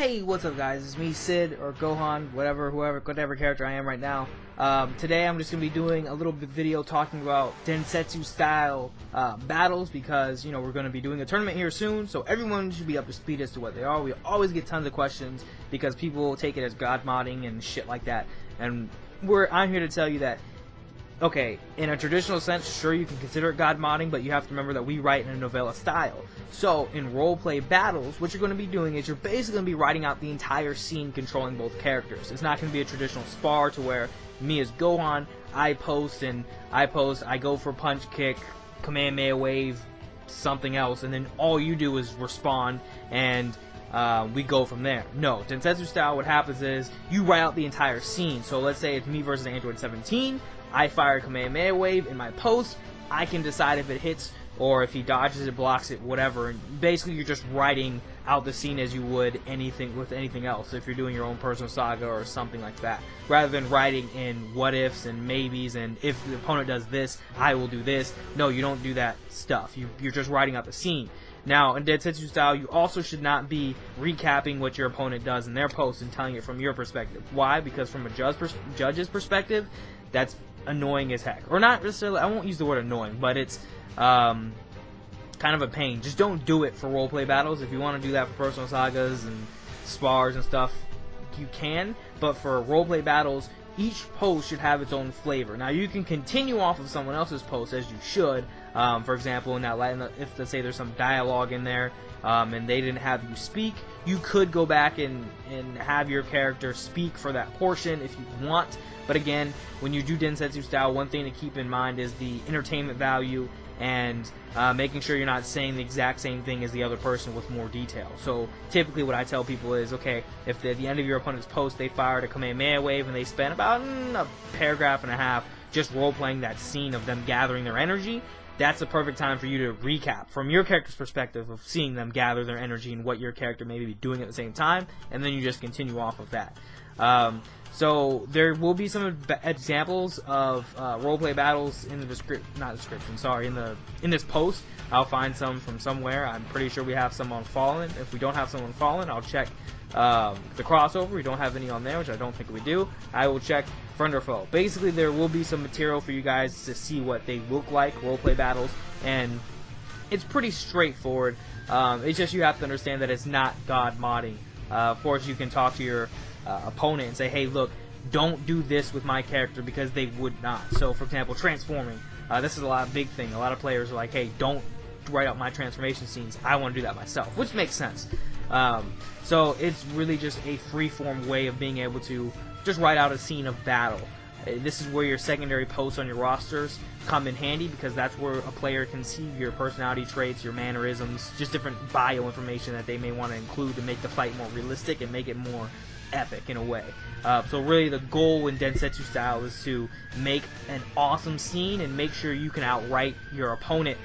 Hey, what's up guys, it's me, Sid, or Gohan, whatever character I am right now. Today I'm just going to be doing a little bit video talking about Densetsu style battles, because, you know, we're going to be doing a tournament here soon, so everyone should be up to speed as to what they are. We always get tons of questions, because people take it as god modding and shit like that, and I'm here to tell you that, okay, in a traditional sense, sure, you can consider it god modding, but you have to remember that we write in a novella style. So, in roleplay battles, what you're going to be doing is you're basically going to be writing out the entire scene controlling both characters. It's not going to be a traditional spar to where me as Gohan, I go for punch, kick, Kamehameha wave, something else, and then all you do is respond, and we go from there. No, Densetsu style, what happens is you write out the entire scene. So let's say it's me versus Android 17. I fire a Kamehameha wave in my post. I can decide if it hits or if he dodges it, blocks it, whatever. And basically, you're just writing out the scene as you would anything else. If you're doing your own personal saga or something like that, rather than writing in what ifs and maybes and if the opponent does this, I will do this. No, you don't do that stuff. You're just writing out the scene. Now, in Densetsu style, you also should not be recapping what your opponent does in their post and telling it from your perspective. Why? Because from a judge's perspective, that's annoying as heck. Or not necessarily, I won't use the word annoying, but it's kind of a pain. Just don't do it for roleplay battles. If you want to do that for personal sagas and spars and stuff, you can, but for roleplay battles, each post should have its own flavor. Now, you can continue off of someone else's post, as you should. For example, in that, if let's say there's some dialogue in there and they didn't have you speak, you could go back and have your character speak for that portion if you want. But again, when you do Densetsu style, one thing to keep in mind is the entertainment value and making sure you're not saying the exact same thing as the other person with more detail. So typically what I tell people is, okay, if at the end of your opponent's post they fired a Kamehameha wave and they spent about a paragraph and a half just role-playing that scene of them gathering their energy, that's the perfect time for you to recap from your character's perspective of seeing them gather their energy and what your character may be doing at the same time, and then you just continue off of that. So there will be some examples of roleplay battles in the in this post. I'll find some from somewhere. I'm pretty sure we have some on Fallen. If we don't have some on Fallen, I'll check the crossover. We don't have any on there, which I don't think we do. I will check Friend or Foe. Basically, there will be some material for you guys to see what they look like, roleplay battles, and it's pretty straightforward. It's just you have to understand that it's not god modding. Of course, you can talk to your opponent and say, hey, look, don't do this with my character, because they would not. So, for example, transforming. This is a big thing. A lot of players are like, hey, don't write out my transformation scenes. I want to do that myself, which makes sense. So it's really just a free-form way of being able to just write out a scene of battle. This is where your secondary posts on your rosters come in handy, because that's where a player can see your personality traits, your mannerisms, just different bio information that they may want to include to make the fight more realistic and make it more epic in a way. So really the goal in Densetsu style is to make an awesome scene and make sure you can outright your opponent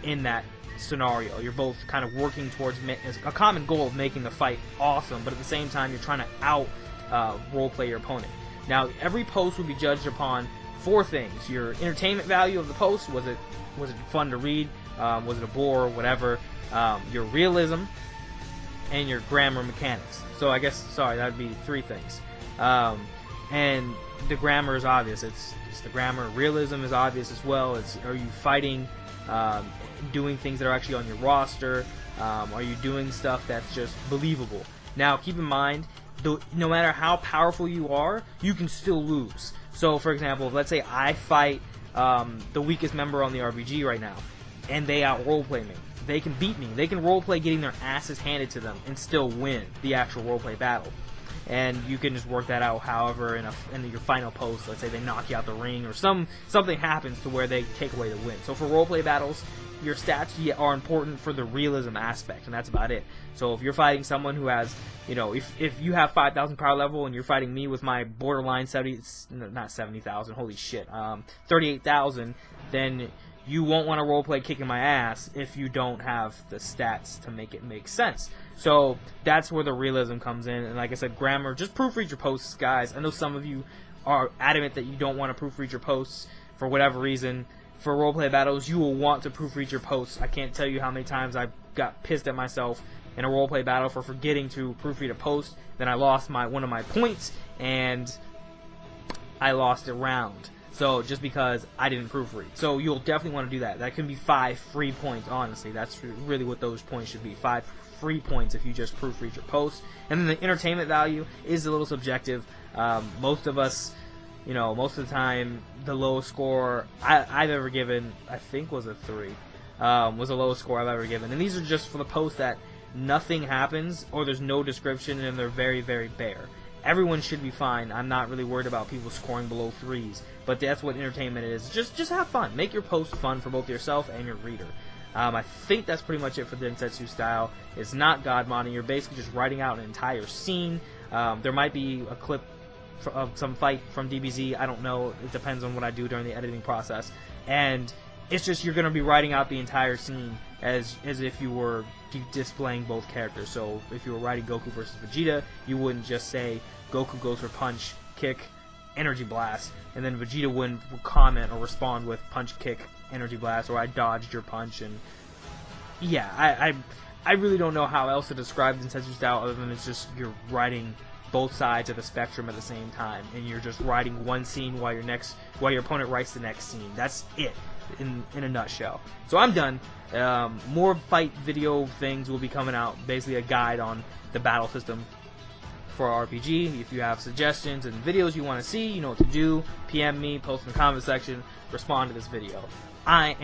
in that scenario. You're both kind of working towards a common goal of making the fight awesome, but at the same time you're trying to out roleplay your opponent. Now, every post will be judged upon 4 things: your entertainment value of the post, was it fun to read, was it a bore, whatever, your realism, and your grammar mechanics. So I guess, sorry, that would be 3 things. And the grammar is obvious. It's the grammar. Realism is obvious as well. Are you fighting, doing things that are actually on your roster? Are you doing stuff that's just believable? Now, keep in mind, no matter how powerful you are, you can still lose. So, for example, let's say I fight the weakest member on the RPG right now, and they out roleplay me. They can beat me. They can roleplay getting their asses handed to them and still win the actual roleplay battle. And you can just work that out however in your final post. Let's say they knock you out the ring, or something happens to where they take away the win. So for roleplay battles, your stats are important for the realism aspect, and that's about it. So if you're fighting someone who has, you know, if you have 5,000 power level and you're fighting me with my borderline 70,000, holy shit, 38,000, then you won't want to roleplay kicking my ass if you don't have the stats to make it make sense. So that's where the realism comes in. And like I said, grammar, just proofread your posts, guys. I know some of you are adamant that you don't want to proofread your posts for whatever reason. For roleplay battles, you will want to proofread your posts. I can't tell you how many times I got pissed at myself in a roleplay battle for forgetting to proofread a post. Then I lost one of my points, and I lost a round. So just because I didn't proofread. So you'll definitely want to do that. That can be 5 free points, honestly. That's really what those points should be. 5 free points if you just proofread your post. And then the entertainment value is a little subjective. Most of us, most of the time, the lowest score I've ever given, I think, was a 3. Was the lowest score I've ever given. And these are just for the posts that nothing happens or there's no description and they're very, very bare. Everyone should be fine. I'm not really worried about people scoring below 3s, but that's what entertainment is. Just have fun. Make your post fun for both yourself and your reader. I think that's pretty much it for Densetsu style. It's not god modding. You're basically just writing out an entire scene. There might be a clip of some fight from DBZ. I don't know. It depends on what I do during the editing process. And it's just you're going to be writing out the entire scene as if you were displaying both characters. So if you were writing Goku versus Vegeta, you wouldn't just say Goku goes for punch, kick, energy blast, and then Vegeta wouldn't comment or respond with punch, kick, energy blast, or I dodged your punch. And yeah, I really don't know how else to describe Densetsu style other than it's just you're writing both sides of the spectrum at the same time, and you're just writing one scene while your opponent writes the next scene. That's it in a nutshell. So I'm done. More fight video things will be coming out, basically a guide on the battle system for RPG. If you have suggestions and videos you want to see, you know what to do. PM me, post in the comment section, respond to this video. I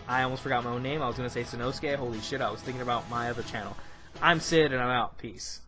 almost forgot my own name. I was going to say Sanosuke. Holy shit, I was thinking about my other channel. I'm Sid, and I'm out. Peace.